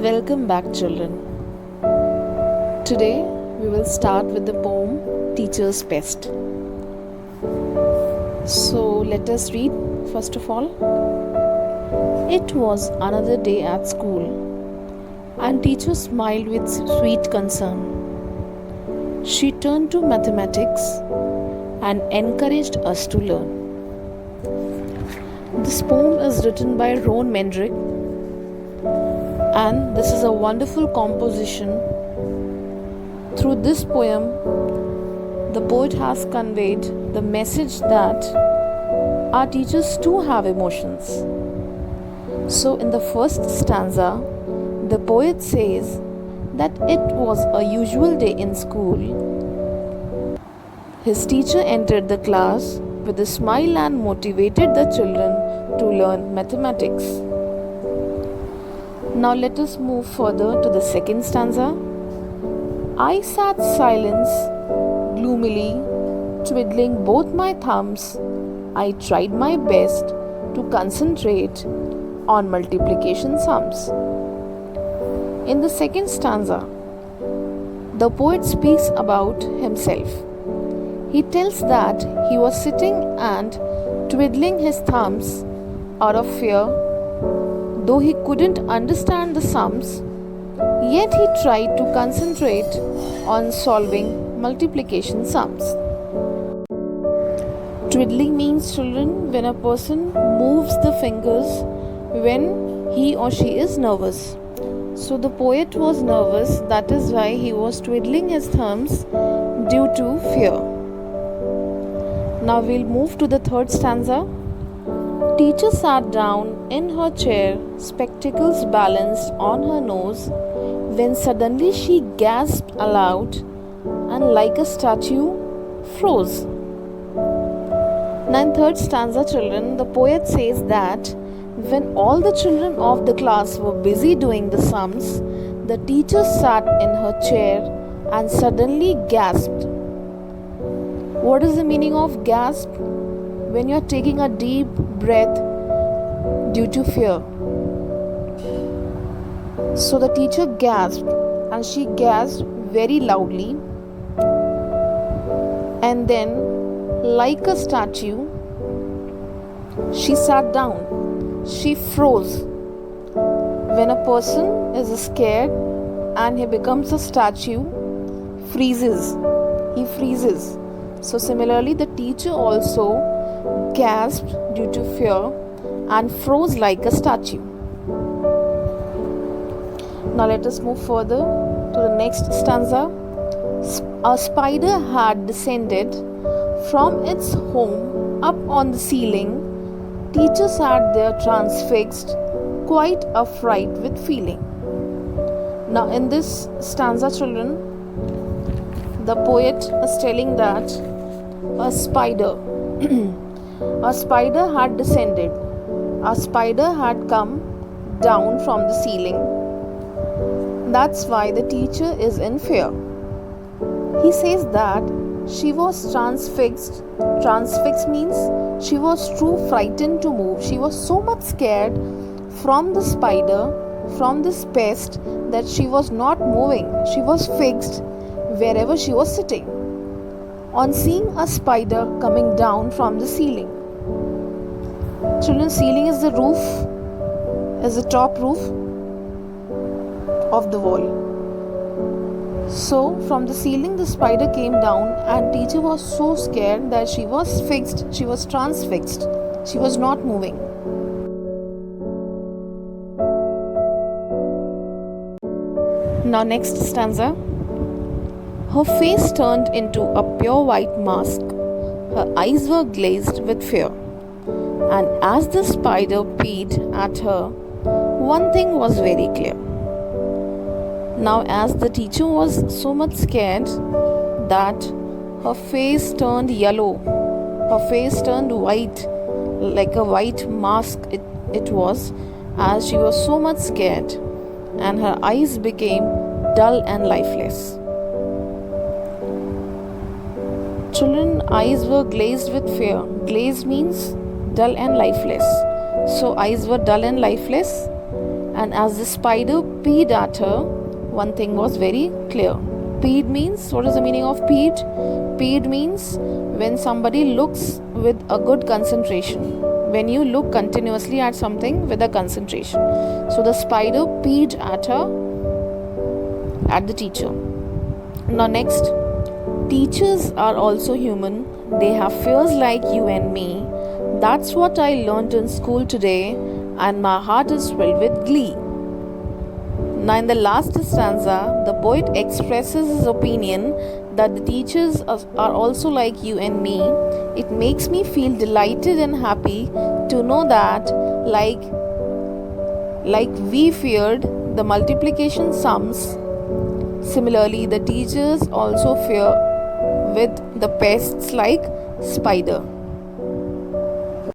Welcome back, children. Today we will start with the poem Teacher's Pest. So let us read first of all. It was another day at school, and teacher smiled with sweet concern. She turned to mathematics and encouraged us to learn. This poem is written by Ron Mendrick, and this is a wonderful composition. Through this poem, the poet has conveyed the message that our teachers too have emotions. So in the first stanza, the poet says that it was a usual day in school. His teacher entered the class with a smile and motivated the children to learn mathematics. Now let us move further to the second stanza. I sat silent, gloomily, twiddling both my thumbs. I tried my best to concentrate on multiplication sums. In the second stanza, the poet speaks about himself. He tells that he was sitting and twiddling his thumbs out of fear. Though he couldn't understand the sums, yet he tried to concentrate on solving multiplication sums. Twiddling means, children, when a person moves the fingers when he or she is nervous. So the poet was nervous, that is why he was twiddling his thumbs due to fear. Now we'll move to the third stanza. Teacher sat down in her chair, spectacles balanced on her nose, when suddenly she gasped aloud and like a statue froze. Now in third stanza, children, the poet says that when all the children of the class were busy doing the sums, the teacher sat in her chair and suddenly gasped. What is the meaning of gasp? When you are taking a deep breath due to fear. So the teacher gasped, and she gasped very loudly, and then like a statue she sat down. She froze. When a person is scared and he becomes a statue, he freezes. So similarly, the teacher also gasped due to fear and froze like a statue. Now let us move further to the next stanza. A spider had descended from its home up on the ceiling. Teacher sat there transfixed, quite affright with feeling. Now in this stanza, children, the poet is telling that a spider had descended. A spider had come down from the ceiling. That's why the teacher is in fear. He says that she was transfixed. Transfixed means she was too frightened to move. She was so much scared from the spider, from this pest, that she was not moving. She was fixed wherever she was sitting on seeing a spider coming down from the ceiling. Children, ceiling is the roof, is the top roof of the wall. So from the ceiling the spider came down, and teacher was so scared that she was fixed, she was transfixed, she was not moving. Now next stanza. Her face turned into a pure white mask. Her eyes were glazed with fear. And as the spider peeped at her, one thing was very clear. Now as the teacher was so much scared that her face turned yellow, her face turned white, like a white mask it was, as she was so much scared, and her eyes became dull and lifeless. Children, eyes were glazed with fear. Glazed means dull and lifeless. So eyes were dull and lifeless, And as the spider peed at her, one thing was very clear. Peed means, what is the meaning of peed? Peed means when somebody looks with a good concentration. When you look continuously at something with a concentration. So the spider peed at her, at the teacher. Now next, teachers are also human. They have fears like you and me. That's what I learned in school today, and my heart is filled with glee. Now, in the last stanza, the poet expresses his opinion that the teachers are also like you and me. It makes me feel delighted and happy to know that, like we feared the multiplication sums, similarly, the teachers also fear with the pests like spider.